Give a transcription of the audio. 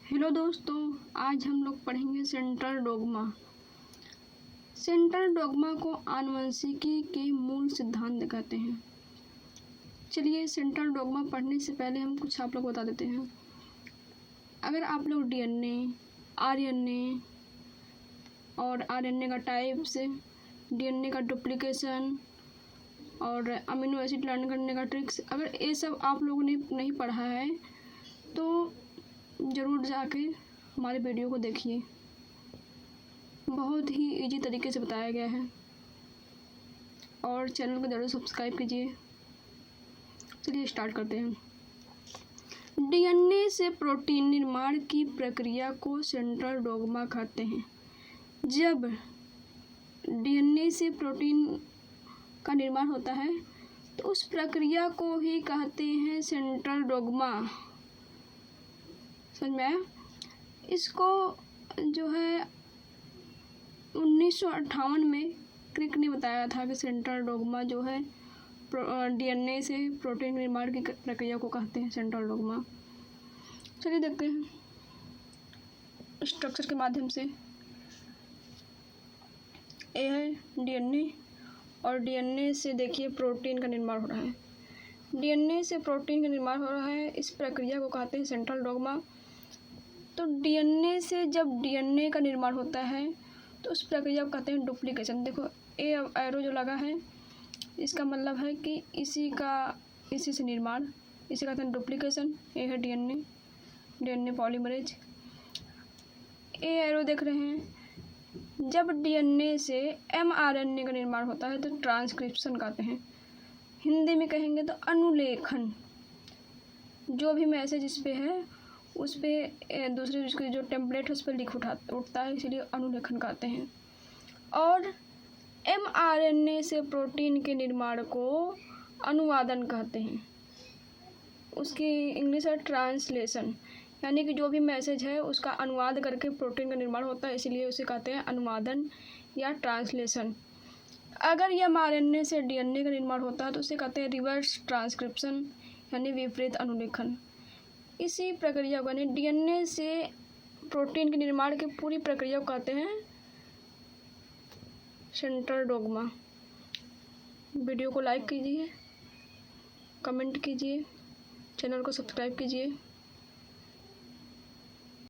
Hello दोस्तों, आज हम लोग पढ़ेंगे सेंट्रल डोग्मा। सेंट्रल डोग्मा को आनुवंशिकी के मूल सिद्धांत कहते हैं। चलिए, सेंट्रल डोग्मा पढ़ने से पहले हम कुछ आप लोग बता देते हैं। अगर आप लोग डीएनए, आरएनए और आरएनए का टाइप्स, डीएनए का डुप्लीकेशन और अमीनो एसिड लर्न करने का ट्रिक्स, अगर ये सब आप लोगों ने नहीं पढ़ा है तो ज़रूर जाके हमारे वीडियो को देखिए। बहुत ही इजी तरीके से बताया गया है और चैनल को ज़रूर सब्सक्राइब कीजिए। चलिए स्टार्ट करते हैं। डीएनए से प्रोटीन निर्माण की प्रक्रिया को सेंट्रल डोग्मा कहते हैं। जब डीएनए से प्रोटीन का निर्माण होता है तो उस प्रक्रिया को ही कहते हैं सेंट्रल डोग्मा। समझ में आया? इसको जो है 1958 में क्रिक ने बताया था कि सेंट्रल डोग्मा जो है डीएनए से प्रोटीन निर्माण की प्रक्रिया को कहते हैं सेंट्रल डोग्मा। चलिए देखते हैं स्ट्रक्चर के माध्यम से। ये है डीएनए और डीएनए से देखिए प्रोटीन का निर्माण हो रहा है। डीएनए से प्रोटीन का निर्माण हो रहा है, इस प्रक्रिया को कहते हैं सेंट्रल डोग्मा। तो डीएनए से जब डीएनए का निर्माण होता है तो उस प्रक्रिया को कहते हैं डुप्लीकेशन। देखो ये एरो जो लगा है इसका मतलब है कि इसी से निर्माण, इसे कहते हैं डुप्लीकेशन। ये है डीएनए पॉलीमरेज। ये एरो देख रहे हैं, जब डीएनए से एमआरएनए का निर्माण होता है तो ट्रांसक्रिप्शन कहते हैं। हिंदी में कहेंगे तो अनुलेखन। जो भी मैसेज इस पे है उस पर दूसरे उसके जो टेम्पलेट है उस पर लिख उठता है, इसीलिए अनुलेखन कहते हैं। और एमआरएनए से प्रोटीन के निर्माण को अनुवादन कहते हैं। उसकी इंग्लिश है ट्रांसलेशन, यानी कि जो भी मैसेज है उसका अनुवाद करके प्रोटीन का निर्माण होता है, इसीलिए उसे कहते हैं अनुवादन या ट्रांसलेशन। अगर ये एमआरएनए से डीएनए का निर्माण होता है तो उसे कहते हैं रिवर्स ट्रांसक्रिप्शन, यानी विपरीत अनुलेखन। इसी प्रक्रिया को, यानी डीएनए से प्रोटीन के निर्माण की पूरी प्रक्रिया को कहते हैं सेंट्रल डोग्मा। वीडियो को लाइक कीजिए, कमेंट कीजिए, चैनल को सब्सक्राइब कीजिए।